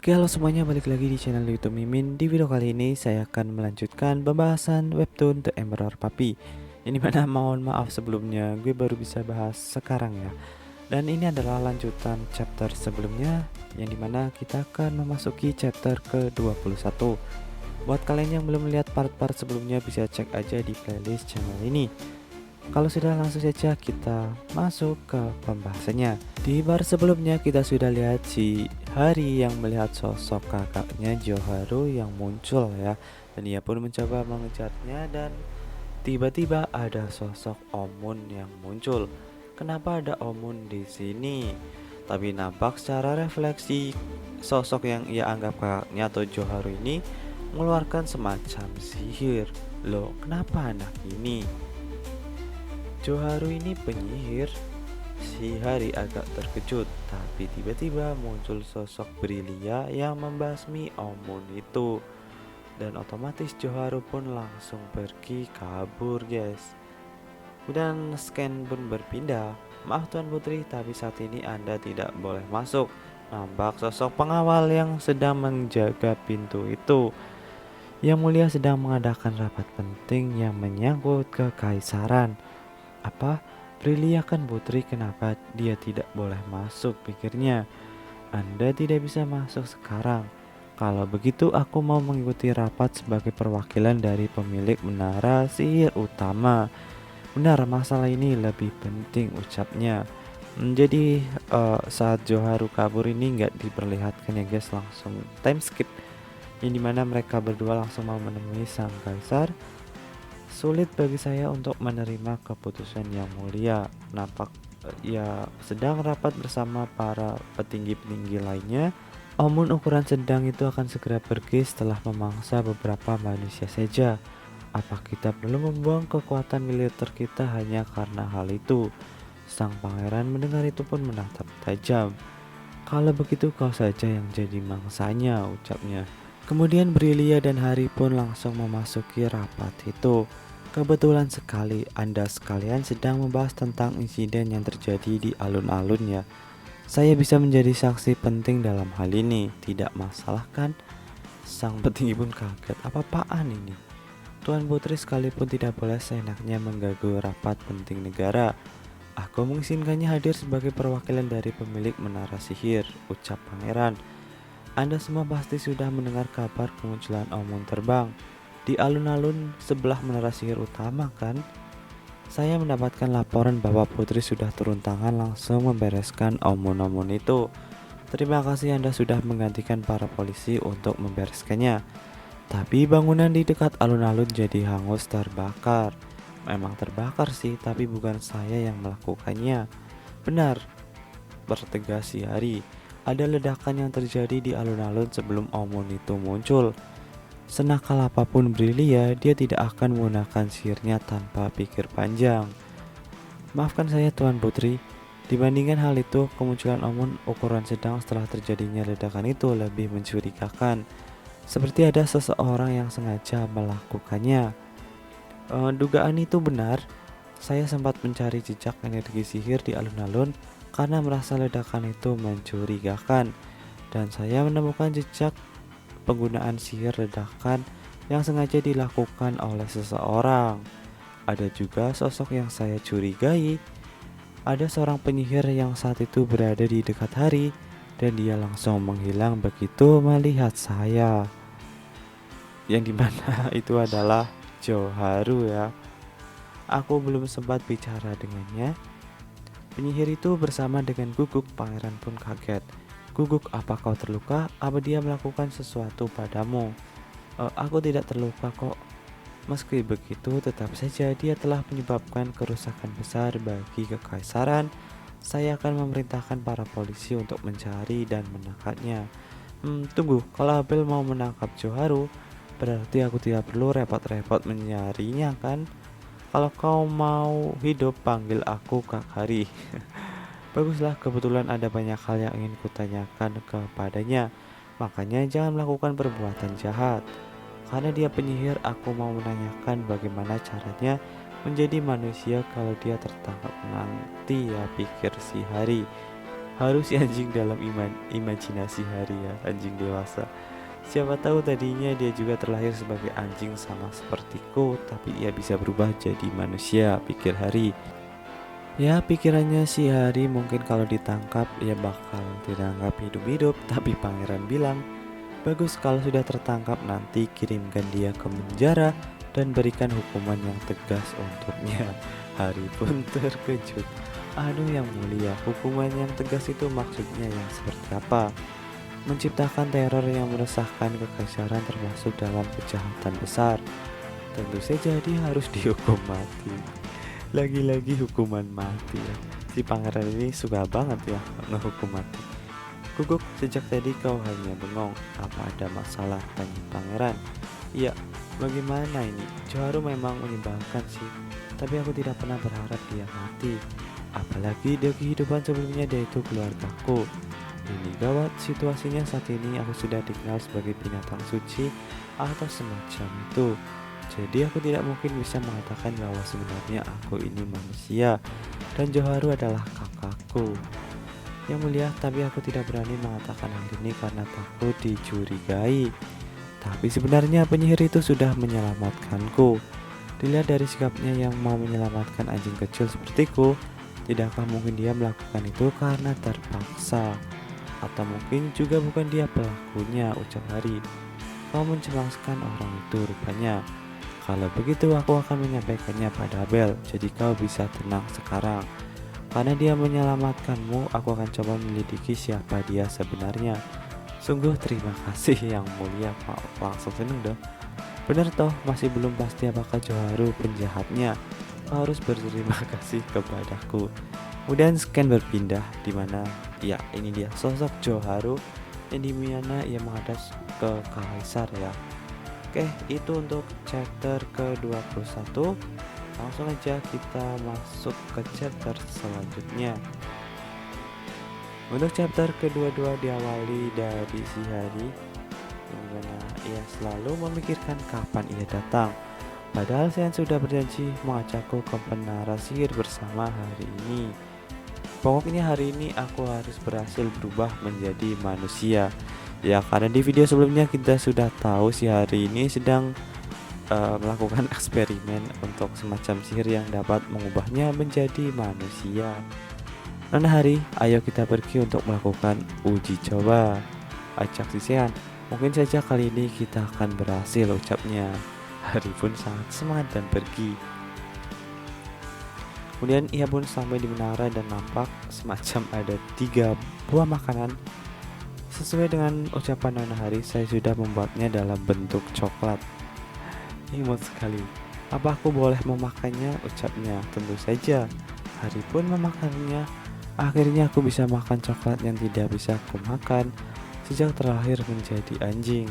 Oke, halo semuanya, balik lagi di channel YouTube Mimin. Di video kali ini saya akan melanjutkan pembahasan webtoon The Emperor Puppy. Ini mana mohon maaf sebelumnya, gue baru bisa bahas sekarang ya. Dan ini adalah lanjutan chapter sebelumnya, yang dimana kita akan memasuki chapter ke-21. Buat kalian yang belum melihat part-part sebelumnya, bisa cek aja di playlist channel ini. Kalau sudah, langsung saja kita masuk ke pembahasannya. Di bar sebelumnya kita sudah lihat si Hari yang melihat sosok kakaknya Joharu yang muncul ya. Dan ia pun mencoba mengejarnya, dan tiba-tiba ada sosok Omun yang muncul. Kenapa ada Omun di sini? Tapi nampak secara refleksi sosok yang ia anggap kakaknya atau Joharu ini mengeluarkan semacam sihir. Loh, kenapa anak ini? Joharu ini penyihir. Si Hari agak terkejut, tapi tiba-tiba muncul sosok Brilia yang membasmi Omun itu. Dan otomatis Joharu pun langsung pergi kabur, guys. Kemudian scan pun berpindah. Maaf Tuan Putri, tapi saat ini Anda tidak boleh masuk. Nampak sosok pengawal yang sedang menjaga pintu itu. Yang Mulia sedang mengadakan rapat penting yang menyangkut kekaisaran. Apa? Prilia kan putri, kenapa dia tidak boleh masuk, pikirnya. Anda tidak bisa masuk sekarang. Kalau begitu aku mau mengikuti rapat sebagai perwakilan dari pemilik menara sihir utama. Benar, masalah ini lebih penting, ucapnya. Jadi saat Joharu kabur ini nggak diperlihatkan ya guys, langsung time skip. Yang dimana mereka berdua langsung mau menemui sang kaisar. Sulit bagi saya untuk menerima keputusan yang mulia. Nampak ya sedang rapat bersama para petinggi-petinggi lainnya. Omun ukuran sedang itu akan segera pergi setelah memangsa beberapa manusia saja. Apa kita perlu membuang kekuatan militer kita hanya karena hal itu? Sang pangeran mendengar itu pun menatap tajam. Kalau begitu kau saja yang jadi mangsanya, ucapnya. Kemudian Brilia dan Hari pun langsung memasuki rapat itu. Kebetulan sekali Anda sekalian sedang membahas tentang insiden yang terjadi di alun-alun ya. Saya bisa menjadi saksi penting dalam hal ini, tidak masalah kan? Sang petinggi pun kaget, apa-apaan ini? Tuan Putri sekalipun tidak boleh seenaknya mengganggu rapat penting negara. Aku mengizinkannya hadir sebagai perwakilan dari pemilik menara sihir, ucap pangeran. Anda semua pasti sudah mendengar kabar kemunculan Omun terbang di alun-alun sebelah menara sihir utama kan? Saya mendapatkan laporan bahwa putri sudah turun tangan langsung membereskan Omun-Omun itu. Terima kasih Anda sudah menggantikan para polisi untuk membereskannya. Tapi bangunan di dekat alun-alun jadi hangus terbakar. Memang terbakar sih, tapi bukan saya yang melakukannya. Benar, bertegas si Hari. Ada ledakan yang terjadi di alun-alun sebelum Omun itu muncul. Senakal apapun Brilia, dia tidak akan menggunakan sihirnya tanpa pikir panjang. Maafkan saya Tuan Putri, dibandingkan hal itu, kemunculan Omun ukuran sedang setelah terjadinya ledakan itu lebih mencurigakan. Seperti ada seseorang yang sengaja melakukannya. Dugaan itu benar. Saya sempat mencari jejak energi sihir di alun-alun karena merasa ledakan itu mencurigakan, dan saya menemukan jejak penggunaan sihir ledakan yang sengaja dilakukan oleh seseorang. Ada juga sosok yang saya curigai. Ada seorang penyihir yang saat itu berada di dekat Hari, dan dia langsung menghilang begitu melihat saya. Yang dimana itu adalah Joharu ya. Aku belum sempat bicara dengannya. Penyihir itu bersama dengan Guguk, pangeran pun kaget. Guguk, apa kau terluka? Apa dia melakukan sesuatu padamu? Aku tidak terluka kok. Meski begitu, tetap saja dia telah menyebabkan kerusakan besar bagi kekaisaran. Saya akan memerintahkan para polisi untuk mencari dan menangkapnya. Tunggu, kalau Abel mau menangkap Joharu, berarti aku tidak perlu repot-repot mencarinya kan? Kalau kau mau hidup, panggil aku Kak Hari. Baguslah, kebetulan ada banyak hal yang ingin kutanyakan kepadanya. Makanya jangan melakukan perbuatan jahat. Karena dia penyihir, aku mau menanyakan bagaimana caranya menjadi manusia kalau dia tertangkap nanti ya, pikir si Hari. Harus si anjing dalam imajinasi Hari ya, anjing dewasa. Siapa tahu tadinya dia juga terlahir sebagai anjing sama sepertiku, tapi ia bisa berubah jadi manusia, pikir Hari. Ya, pikirannya si Hari mungkin kalau ditangkap ia bakal dianggap hidup-hidup, tapi pangeran bilang, bagus kalau sudah tertangkap nanti kirimkan dia ke penjara dan berikan hukuman yang tegas untuknya. Hari pun terkejut. Aduh yang mulia, hukuman yang tegas itu maksudnya yang seperti apa? Menciptakan teror yang meresahkan kekaisaran termasuk dalam kejahatan besar. Tentu saja dia harus dihukum mati. Lagi-lagi hukuman mati ya. Si pangeran ini suka banget ya ngehukum mati. Guguk, sejak tadi kau hanya bengong. Apa ada masalah? Tanya pangeran. Iya, bagaimana ini? Joharu memang menyebalkan sih, tapi aku tidak pernah berharap dia mati. Apalagi di kehidupan sebelumnya dia itu keluargaku. Ini gawat situasinya saat ini, aku sudah dikenal sebagai binatang suci atau semacam itu. Jadi aku tidak mungkin bisa mengatakan bahwa sebenarnya aku ini manusia dan Joharu adalah kakakku. Yang mulia, tapi aku tidak berani mengatakan hal ini karena takut dicurigai. Tapi sebenarnya penyihir itu sudah menyelamatkanku. Dilihat dari sikapnya yang mau menyelamatkan anjing kecil sepertiku, tidakkah mungkin dia melakukan itu karena terpaksa? Atau mungkin juga bukan dia pelakunya, ucap Hari. Kau mencemaskan orang itu rupanya. Kalau begitu aku akan menyampaikannya pada Abel, jadi kau bisa tenang sekarang. Karena dia menyelamatkanmu, aku akan coba menyelidiki siapa dia sebenarnya. Sungguh terima kasih yang mulia, Pak. Langsung seneng dong. Bener toh, masih belum pasti apakah Joharu penjahatnya. Kau harus berterima kasih kepadaku. Kemudian scan berpindah di mana ya ini dia sosok Joharu yang dimana ia menghadap ke kaisar ya. Oke, itu untuk chapter ke-21. Langsung aja kita masuk ke chapter selanjutnya. Untuk chapter ke-22 diawali dari si Hari, di mana ia selalu memikirkan kapan ia datang. Padahal Sean sudah berjanji mengajakku ke menara sihir bersama hari ini. Pokoknya hari ini aku harus berhasil berubah menjadi manusia. Ya, karena di video sebelumnya kita sudah tahu si Hari ini sedang melakukan eksperimen untuk semacam sihir yang dapat mengubahnya menjadi manusia. Nona Hari, ayo kita pergi untuk melakukan uji coba, ajak si Sean. Mungkin saja kali ini kita akan berhasil, ucapnya. Hari pun sangat semangat dan pergi. Kemudian ia pun sampai di menara dan nampak semacam ada 3 buah makanan. Sesuai dengan ucapan Nona Hari, saya sudah membuatnya dalam bentuk coklat. Imut sekali. Apa aku boleh memakannya? Ucapnya. Tentu saja. Hari pun memakannya. Akhirnya aku bisa makan coklat yang tidak bisa aku makan sejak terlahir menjadi anjing.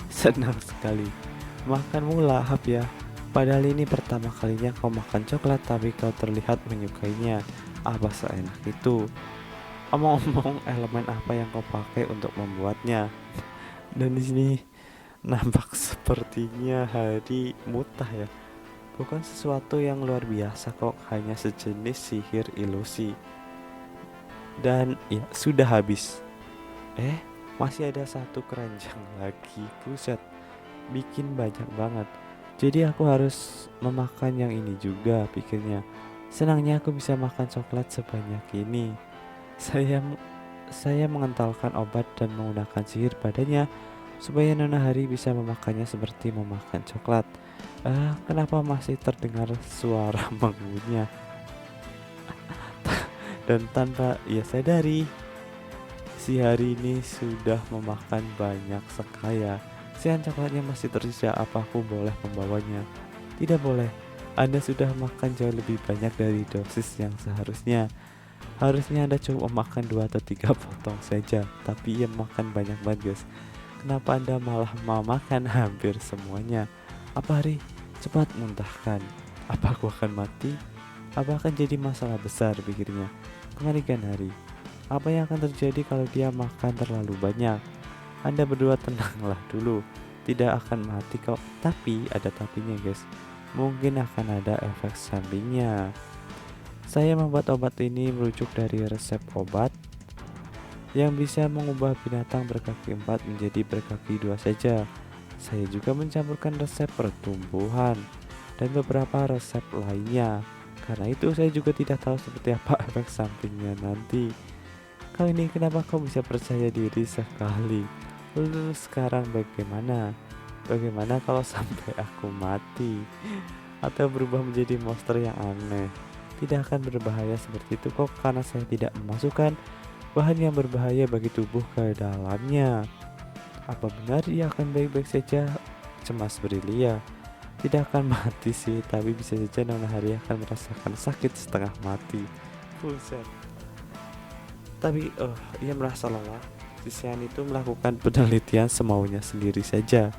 Senang sekali. Makanmu lahap ya. Padahal ini pertama kalinya kau makan coklat, tapi kau terlihat menyukainya. Apa seenak itu? Omong-omong, elemen apa yang kau pakai untuk membuatnya? Dan di sini nampak sepertinya Hari mutah ya. Bukan sesuatu yang luar biasa kok, hanya sejenis sihir ilusi. Dan ya sudah habis. Masih ada 1 keranjang lagi. Buset, bikin banyak banget. Jadi aku harus memakan yang ini juga, pikirnya. Senangnya aku bisa makan coklat sebanyak ini. Saya mengentalkan obat dan menggunakan sihir padanya supaya Nona Hari bisa memakannya seperti memakan coklat. Kenapa masih terdengar suara mengunyah? Dan tanpa ia sadari, si Hari ini sudah memakan banyak sekali. Sian coklatnya masih tersisa, apa aku boleh membawanya? Tidak boleh. Anda sudah makan jauh lebih banyak dari dosis yang seharusnya. Harusnya Anda coba makan 2 atau 3 potong saja, tapi ia makan banyak banget guys. Kenapa Anda malah mau makan hampir semuanya? Apa Hari? Cepat muntahkan. Apa aku akan mati? Apa akan jadi masalah besar, pikirnya. Kemarikan Hari. Apa yang akan terjadi kalau dia makan terlalu banyak? Anda berdua tenanglah dulu. Tidak akan mati kok. Tapi ada tapinya guys. Mungkin akan ada efek sampingnya. Saya membuat obat ini merujuk dari resep obat yang bisa mengubah binatang berkaki 4 menjadi berkaki 2 saja. Saya juga mencampurkan resep pertumbuhan dan beberapa resep lainnya. Karena itu saya juga tidak tahu seperti apa efek sampingnya nanti. Kali ini kenapa kau bisa percaya diri sekali? Lalu sekarang bagaimana? Bagaimana kalau sampai aku mati? Atau berubah menjadi monster yang aneh? Tidak akan berbahaya seperti itu kok, karena saya tidak memasukkan bahan yang berbahaya bagi tubuh ke dalamnya. Apa benar ia akan baik-baik saja? Cemas Brilia. Tidak akan mati sih, tapi bisa saja Nona Hari akan merasakan sakit setengah mati. Buset. Tapi ia merasa lelah. Sisian itu melakukan penelitian semaunya sendiri saja.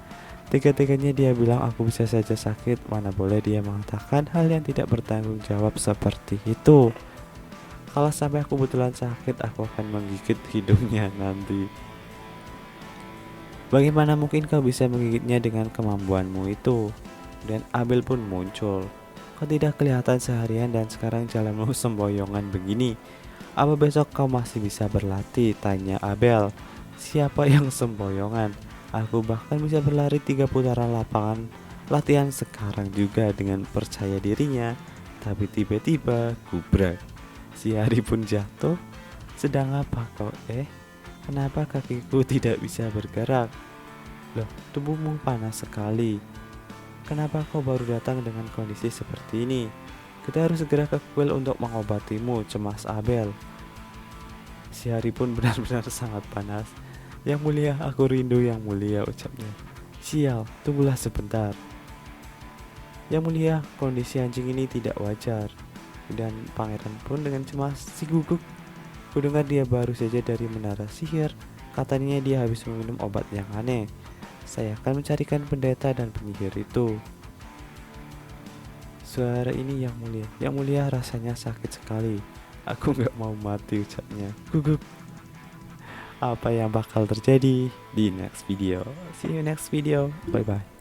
Tiga-tiganya dia bilang aku bisa saja sakit, mana boleh dia mengatakan hal yang tidak bertanggung jawab seperti itu. Kalau sampai aku betulan sakit, aku akan menggigit hidungnya nanti. Bagaimana mungkin kau bisa menggigitnya dengan kemampuanmu itu? Dan Abel pun muncul. Kau tidak kelihatan seharian dan sekarang jalanmu semboyongan begini. Apa besok kau masih bisa berlatih? Tanya Abel. Siapa yang semboyongan? Aku bahkan bisa berlari 3 putaran lapangan latihan sekarang juga dengan percaya dirinya. Tapi tiba-tiba gubrak. Si Hari pun jatuh. Sedang apa kau? Kenapa kakiku tidak bisa bergerak? Loh, tubuhmu panas sekali. Kenapa kau baru datang dengan kondisi seperti ini? Kita harus segera ke kuil untuk mengobatimu, cemas Abel. Si Hari pun benar-benar sangat panas. Yang mulia, aku rindu yang mulia, ucapnya. Sial, tunggulah sebentar. Yang mulia, kondisi anjing ini tidak wajar. Dan pangeran pun dengan cemas, si guguk. Kudengar dia baru saja dari menara sihir. Katanya dia habis meminum obat yang aneh. Saya akan mencarikan pendeta dan penyihir itu. Suara ini yang mulia rasanya sakit sekali. Aku gak mau mati, ucapnya. Gugup. Apa yang bakal terjadi di next video? See you next video. Bye bye.